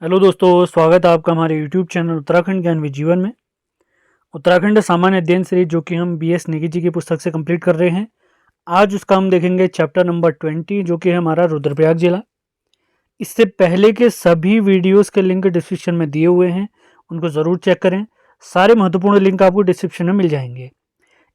Hello दोस्तों, स्वागत है आपका हमारे यूट्यूब चैनल उत्तराखंड ज्ञान विद जीवन में। उत्तराखंड सामान्य अध्ययन सीरीज जो कि हम बीएस नेगी जी की पुस्तक से कंप्लीट कर रहे हैं। आज उसका हम देखेंगे चैप्टर नंबर 20 जो कि है हमारा रुद्रप्रयाग जिला। इससे पहले के सभी वीडियोस के लिंक डिस्क्रिप्शन में दिए हुए हैं, उनको ज़रूर चेक करें। सारे महत्वपूर्ण लिंक आपको डिस्क्रिप्शन में मिल जाएंगे।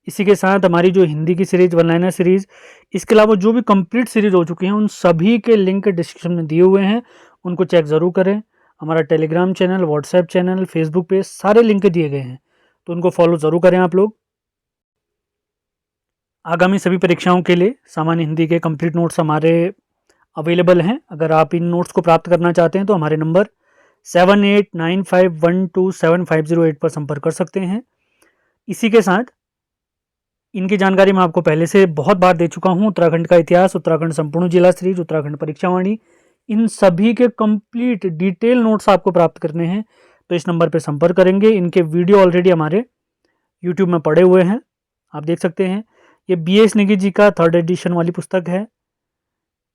इसी के साथ हमारी जो हिंदी की सीरीज वन लाइनर सीरीज, इसके अलावा जो भी कंप्लीट सीरीज हो चुकी हैं उन सभी के लिंक डिस्क्रिप्शन में दिए हुए हैं, उनको चेक ज़रूर करें। हमारा Telegram channel, WhatsApp channel, Facebook पे सारे लिंक दिए गए हैं, तो उनको फॉलो ज़रूर करें आप लोग। आगामी सभी परीक्षाओं के लिए सामान्य हिंदी के कंप्लीट नोट्स हमारे अवेलेबल हैं। अगर आप इन नोट्स को प्राप्त करना चाहते हैं तो हमारे नंबर 7895127508 पर संपर्क कर सकते हैं। इसी के साथ इनकी जानकारी मैं आपको पहले से बहुत बार दे चुका हूँ। उत्तराखंड का इतिहास, उत्तराखंड संपूर्ण जिला सीरीज, उत्तराखंड परीक्षावाणी, इन सभी के कंप्लीट डिटेल नोट्स आपको प्राप्त करने हैं तो इस नंबर पर संपर्क करेंगे। इनके वीडियो ऑलरेडी हमारे यूट्यूब में पड़े हुए हैं, आप देख सकते हैं। ये बीएस नेगी जी का 3rd एडिशन वाली पुस्तक है।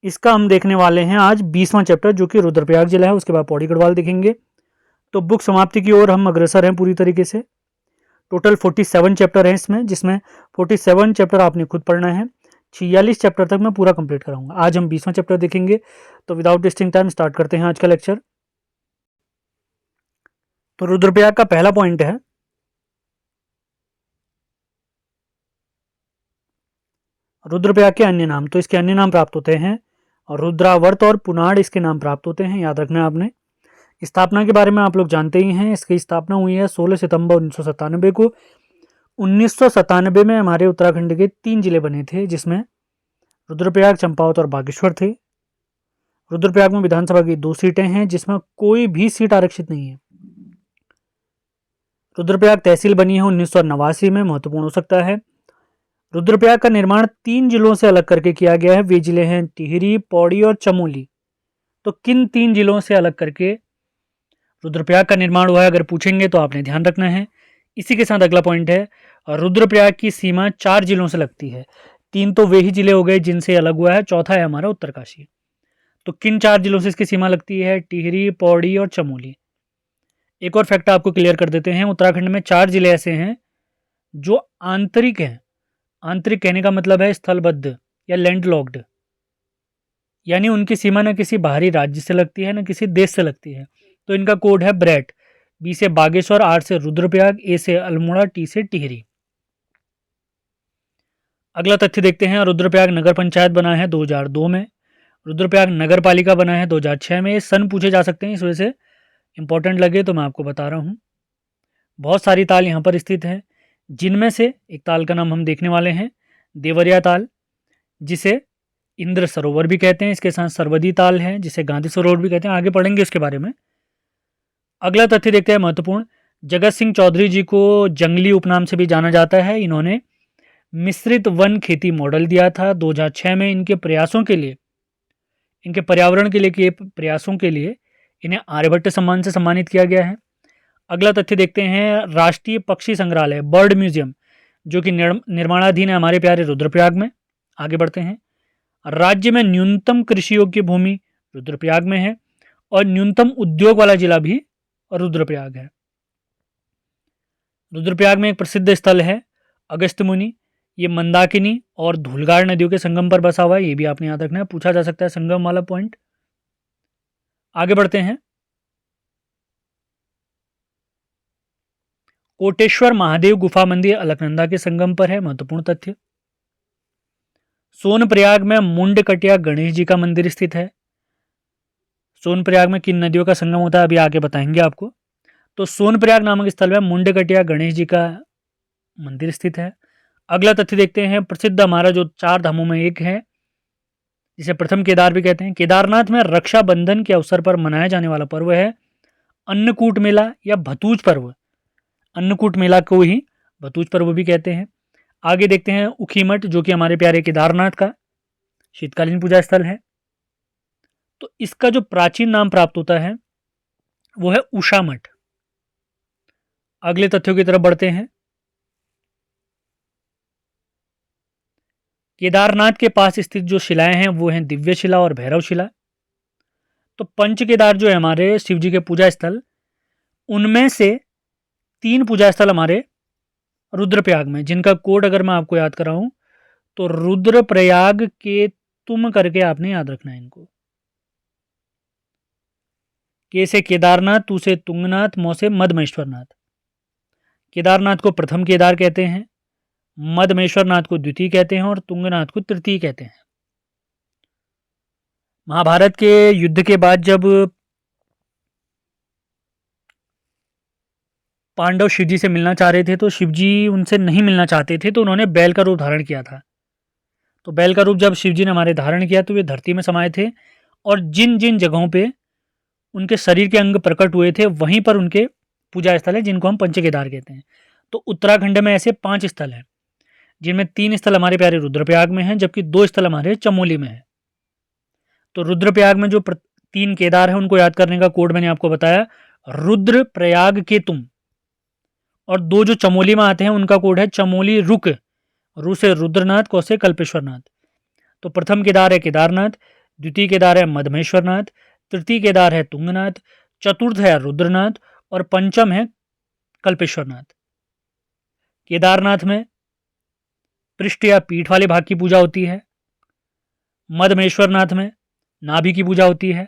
इसका हम देखने वाले हैं आज 20वां चैप्टर जो कि रुद्रप्रयाग जिला है। उसके बाद पौड़ी गढ़वाल देखेंगे। तो बुक समाप्ति की ओर हम अग्रसर हैं पूरी तरीके से। टोटल 47 चैप्टर हैं इसमें, जिसमें 47 चैप्टर आपने खुद पढ़ना है। 46 चैप्टर तक मैं पूरा कंप्लीट कराऊंगा। आज हम 20वां चैप्टर देखेंगे। तो विदाउट वेस्टिंग टाइम स्टार्ट करते हैं आज का लेक्चर। तो रुद्रप्रयाग का पहला पॉइंट है रुद्रप्रयाग के अन्य नाम। तो इसके अन्य नाम प्राप्त होते हैं और रुद्रावर्त और पुनाड़ इसके नाम प्राप्त होते हैं, याद रखना है आपने। स्थापना के बारे में आप लोग जानते ही हैं। इसकी स्थापना हुई है 16 सितंबर 1997 को। 1997 में हमारे उत्तराखंड के 3 जिले बने थे, जिसमें रुद्रप्रयाग, चंपावत और बागेश्वर थे। रुद्रप्रयाग में विधानसभा की 2 सीटें हैं, जिसमें कोई भी सीट आरक्षित नहीं है। रुद्रप्रयाग तहसील बनी है 1989 में, महत्वपूर्ण हो सकता है। रुद्रप्रयाग का निर्माण 3 जिलों से अलग करके किया गया है। वे जिले हैं टिहरी, पौड़ी और चमोली। तो किन 3 जिलों से अलग करके रुद्रप्रयाग का निर्माण हुआ है, अगर पूछेंगे तो आपने ध्यान रखना है। इसी के साथ अगला पॉइंट है, रुद्रप्रयाग की सीमा 4 जिलों से लगती है। 3 तो वे ही जिले हो गए जिनसे अलग हुआ है, चौथा है हमारा उत्तरकाशी। तो किन 4 जिलों से इसकी सीमा लगती है? टिहरी, पौड़ी और चमोली। एक और फैक्ट आपको क्लियर कर देते हैं। उत्तराखंड में 4 जिले ऐसे हैं जो आंतरिक हैं। आंतरिक कहने का मतलब है स्थलबद्ध या लैंडलॉक्ड, यानी उनकी सीमा न किसी बाहरी राज्य से लगती है न किसी देश से लगती है। तो इनका कोड है ब्रैट। बी से बागेश्वर, आर से रुद्रप्रयाग, ए से अल्मोड़ा, टी से टिहरी। अगला तथ्य देखते हैं। रुद्रप्रयाग नगर पंचायत बना है 2002 में। रुद्रप्रयाग नगर पालिका बना है 2006 में। ये सन पूछे जा सकते हैं, इस वजह से इंपॉर्टेंट लगे तो मैं आपको बता रहा हूँ। बहुत सारी ताल यहाँ पर स्थित हैं, जिनमें से एक ताल का नाम हम देखने वाले हैं, देवरिया ताल, जिसे इंद्र सरोवर भी कहते हैं। इसके साथ सरवदी ताल है, जिसे गांधी सरोवर भी कहते हैं। आगे पढ़ेंगे इसके बारे में। अगला तथ्य देखते हैं महत्वपूर्ण। जगत सिंह चौधरी जी को जंगली उपनाम से भी जाना जाता है। इन्होंने मिश्रित वन खेती मॉडल दिया था 2006 में। इनके प्रयासों के लिए, इनके पर्यावरण के लिए किए प्रयासों के लिए इन्हें आर्यभट्ट सम्मान से सम्मानित किया गया है। अगला तथ्य देखते हैं। राष्ट्रीय पक्षी संग्रहालय, बर्ड म्यूजियम, जो कि निर्माणाधीन है हमारे प्यारे रुद्रप्रयाग में। आगे बढ़ते हैं। राज्य में न्यूनतम कृषि योग्य भूमि रुद्रप्रयाग में है और न्यूनतम उद्योग वाला जिला भी रुद्रप्रयाग है। रुद्रप्रयाग में एक प्रसिद्ध स्थल है अगस्त्य मुनि। ये मंदाकिनी और धूलगाड़ नदियों के संगम पर बसा हुआ है। ये भी आपने याद रखना है, पूछा जा सकता है संगम वाला पॉइंट। आगे बढ़ते हैं। कोटेश्वर महादेव गुफा मंदिर अलकनंदा के संगम पर है, महत्वपूर्ण तथ्य। सोनप्रयाग में मुंडकटिया गणेश जी का मंदिर स्थित है। सोनप्रयाग में किन नदियों का संगम होता है, अभी आगे बताएंगे आपको। तो सोनप्रयाग नामक स्थल में मुंडकटिया गणेश जी का मंदिर स्थित है। अगला तथ्य देखते हैं। प्रसिद्ध हमारा जो 4 धामों में एक है, जिसे प्रथम केदार भी कहते हैं। केदारनाथ में रक्षाबंधन के अवसर पर मनाया जाने वाला पर्व है अन्नकूट मेला या भतूज पर्व। अन्नकूट मेला को ही भतूज पर्व भी कहते हैं। आगे देखते हैं उखीमठ, जो कि हमारे प्यारे केदारनाथ का शीतकालीन पूजा स्थल है। तो इसका जो प्राचीन नाम प्राप्त होता है वो है उषा मठ। अगले तथ्यों की तरफ बढ़ते हैं। केदारनाथ के पास स्थित जो शिलाएं हैं वो हैं दिव्य शिला और भैरव शिला। तो पंच केदार जो है हमारे शिव जी के पूजा स्थल, उनमें से 3 पूजा स्थल हमारे रुद्रप्रयाग में, जिनका कोड अगर मैं आपको याद कराऊं तो रुद्रप्रयाग के तुम करके आपने याद रखना है इनको। के से केदारनाथ, तू से तुंगनाथ, मौ से मदमेश्वरनाथ। केदारनाथ को प्रथम केदार कहते हैं, मदमेश्वरनाथ को द्वितीय कहते हैं और तुंगनाथ को तृतीय कहते हैं। महाभारत के युद्ध के बाद जब पांडव शिव जी से मिलना चाह रहे थे तो शिव जी उनसे नहीं मिलना चाहते थे, तो उन्होंने बैल का रूप धारण किया था। तो बैल का रूप जब शिव जी ने हमारे धारण किया तो वे धरती में समाये थे, और जिन जिन जगहों पे उनके शरीर के अंग प्रकट हुए थे वहीं पर उनके पूजा स्थल है, जिनको हम पंच केदार कहते हैं। तो उत्तराखंड में ऐसे 5 स्थल हैं, जिनमें 3 स्थल हमारे प्यारे रुद्रप्रयाग में हैं, जबकि 2 स्थल हमारे चमोली में है। तो रुद्रप्रयाग में जो 3 केदार है उनको याद करने का कोड मैंने आपको बताया, रुद्रप्रयाग के तुम। और 2 जो चमोली में आते हैं उनका कोड है चमोली रुक, रु से रुद्रनाथ, कौ से कल्पेश्वरनाथ। तो प्रथम केदार है केदारनाथ, द्वितीय केदार है मदमेश्वरनाथ, तृतीय केदार है तुंगनाथ, चतुर्थ है रुद्रनाथ और पंचम है कल्पेश्वरनाथ। केदारनाथ में पृष्ठ या पीठ वाले भाग की पूजा होती है, मदमेश्वरनाथ में नाभि की पूजा होती है,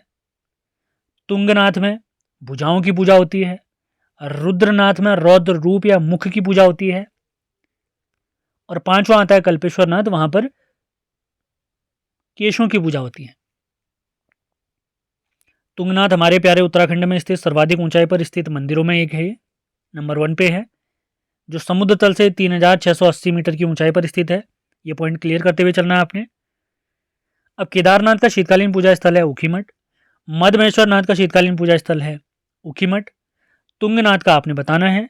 तुंगनाथ में भुजाओं की पूजा होती है, रुद्रनाथ में रौद्र रूप या मुख की पूजा होती है, और 5वां आता है कल्पेश्वरनाथ, वहां पर केशों की पूजा होती है। तुंगनाथ हमारे प्यारे उत्तराखंड में स्थित सर्वाधिक ऊंचाई पर स्थित मंदिरों में एक है, ये नंबर 1 पे है, जो समुद्र तल से 3680 मीटर की ऊंचाई पर स्थित है। ये पॉइंट क्लियर करते हुए चलना है आपने। अब केदारनाथ का शीतकालीन पूजा स्थल है ऊखीमठ, मदमेश्वरनाथ का शीतकालीन पूजा स्थल है ऊखीमठ, तुंगनाथ का आपने बताना है,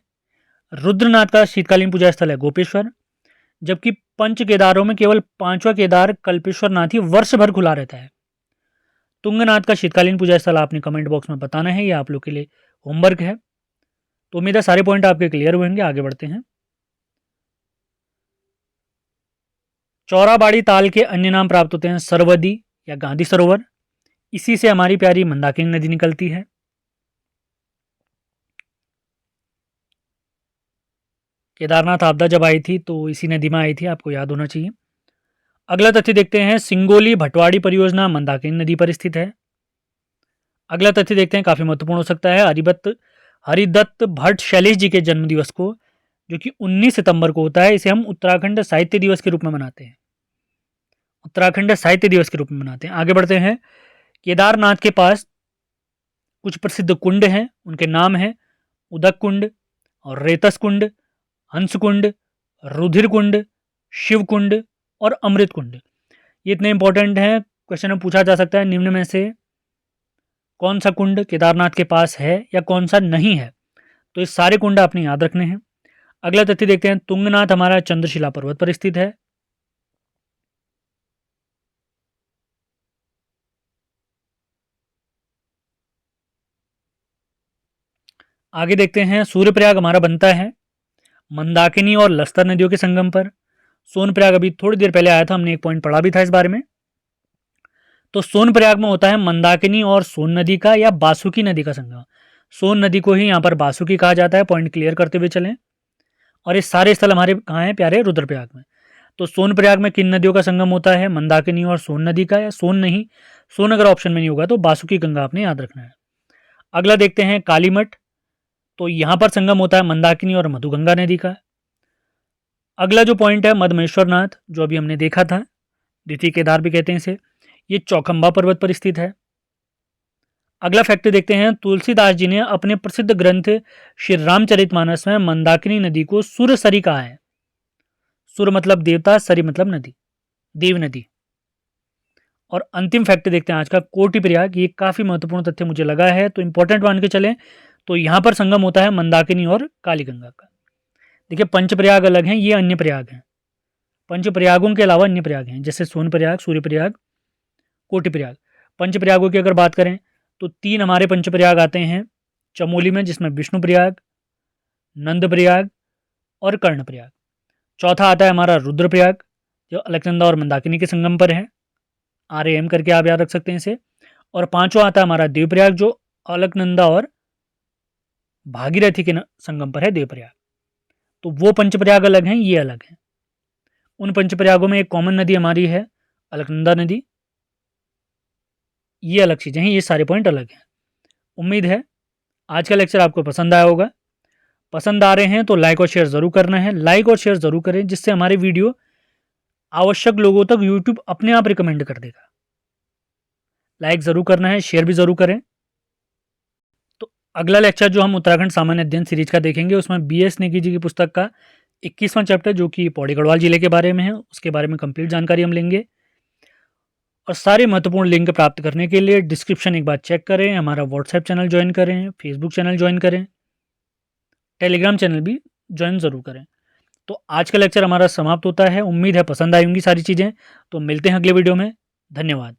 रुद्रनाथ का शीतकालीन पूजा स्थल है गोपेश्वर, जबकि पंच केदारों में केवल 5वां केदार कल्पेश्वरनाथ ही वर्ष भर खुला रहता है। तुंगनाथ का शीतकालीन पूजा स्थल आपने कमेंट बॉक्स में बताना है, ये आप लोग के लिए होमवर्क है। तो उम्मीद है सारे पॉइंट आपके क्लियर हुएंगे। आगे बढ़ते हैं। चौराबाड़ी ताल के अन्य नाम प्राप्त होते हैं सरवदी या गांधी सरोवर, इसी से हमारी प्यारी मंदाकिनी नदी निकलती है। केदारनाथ आपदा जब आई थी तो इसी नदी में आई थी, आपको याद होना चाहिए। अगला तथ्य देखते हैं, सिंगोली भटवाड़ी परियोजना मंदाकिनी नदी पर स्थित है। अगला तथ्य देखते हैं, काफी महत्वपूर्ण हो सकता है। हरिदत्त भट्ट शैलेश जी के जन्म दिवस को, जो कि 19 सितंबर को होता है, इसे हम उत्तराखंड साहित्य दिवस के रूप में मनाते हैं। उत्तराखंड साहित्य दिवस के रूप में मनाते हैं। आगे बढ़ते हैं। केदारनाथ के पास कुछ प्रसिद्ध कुंड हैं, उनके नाम हैं उदक कुंड और रेतस कुंड, हंस कुंड, रुधिर कुंड, शिव कुंड और अमृत कुंड। ये इतने इंपॉर्टेंट हैं, क्वेश्चन में पूछा जा सकता है निम्न में से कौन सा कुंड केदारनाथ के पास है या कौन सा नहीं है। तो ये सारे कुंड आपने याद रखने हैं। अगला तथ्य देखते हैं, तुंगनाथ हमारा चंद्रशिला पर्वत पर स्थित है। आगे देखते हैं, सूर्यप्रयाग हमारा बनता है मंदाकिनी और लस्तर नदियों के संगम पर। सोनप्रयाग अभी थोड़ी देर पहले आया था, हमने एक पॉइंट पढ़ा भी था इस बारे में। तो सोनप्रयाग में होता है मंदाकिनी और सोन नदी का या बासुकी नदी का संगम। सोन नदी को ही यहाँ पर बासुकी कहा जाता है, पॉइंट क्लियर करते हुए चलें। और ये सारे स्थल हमारे कहाँ हैं प्यारे, रुद्रप्रयाग में। तो सोनप्रयाग में किन नदियों का संगम होता है, मंदाकिनी और सोन नदी का, या सोन नहीं, सोन अगर ऑप्शन में नहीं होगा तो बासुकी गंगा आपने याद रखना है। अगला देखते हैं कालीमठ, तो यहाँ पर संगम होता है मंदाकिनी और मधुगंगा नदी का। अगला जो पॉइंट है मदमेश्वरनाथ, जो अभी हमने देखा था, द्वितीय केदार भी कहते हैं इसे, ये चौखंबा पर्वत पर स्थित है। अगला फैक्ट देखते हैं, तुलसीदास जी ने अपने प्रसिद्ध ग्रंथ श्री रामचरितमानस में मंदाकिनी नदी को सुरसरी कहा है। सुर मतलब देवता, सरी मतलब नदी, देव नदी। और अंतिम फैक्ट देखते हैं आज का, कोटि प्रयाग, ये काफी महत्वपूर्ण तथ्य मुझे लगा है, तो इंपॉर्टेंट मान के चलें। तो यहाँ पर संगम होता है मंदाकिनी और कालीगंगा का। देखिए पंच प्रयाग अलग हैं, ये अन्य प्रयाग हैं। पंच प्रयागों के अलावा अन्य प्रयाग हैं, जैसे सोन प्रयाग, सूर्य प्रयाग, कोटि प्रयाग। पंच प्रयागों की अगर बात करें तो 3 हमारे पंच प्रयाग आते हैं चमोली में, जिसमें विष्णु प्रयाग, नंद प्रयाग और कर्ण प्रयाग। चौथा आता है हमारा रुद्र प्रयाग, जो अलकनंदा और मंदाकिनी के संगम पर है, RAM करके आप याद रख सकते हैं इसे। और पांचवा आता है हमारा देवप्रयाग, जो अलकनंदा और भागीरथी के संगम पर है देवप्रयाग। तो वो पंचप्रयाग अलग हैं, ये अलग हैं। उन पंचप्रयागों में एक कॉमन नदी हमारी है अलकनंदा नदी। ये अलग चीज़ें हैं, ये सारे पॉइंट अलग हैं। उम्मीद है आज का लेक्चर आपको पसंद आया होगा। पसंद आ रहे हैं तो लाइक और शेयर ज़रूर करना है, लाइक और शेयर ज़रूर करें, जिससे हमारे वीडियो आवश्यक लोगों तक यूट्यूब अपने आप रिकमेंड कर देगा। लाइक ज़रूर करना है, शेयर भी ज़रूर करें। तो अगला लेक्चर जो हम उत्तराखंड सामान्य अध्ययन सीरीज का देखेंगे, उसमें BS नेगी जी की पुस्तक का 21वां चैप्टर, जो कि पौड़ी गढ़वाल जिले के बारे में है, उसके बारे में कंप्लीट जानकारी हम लेंगे। और सारे महत्वपूर्ण लिंक प्राप्त करने के लिए डिस्क्रिप्शन एक बार चेक करें, हमारा व्हाट्सएप चैनल ज्वाइन करें, फेसबुक चैनल ज्वाइन करें, टेलीग्राम चैनल भी ज्वाइन ज़रूर करें। तो आज का लेक्चर हमारा समाप्त होता है। उम्मीद है पसंद आई होंगी सारी चीज़ें। तो मिलते हैं अगले वीडियो में। धन्यवाद।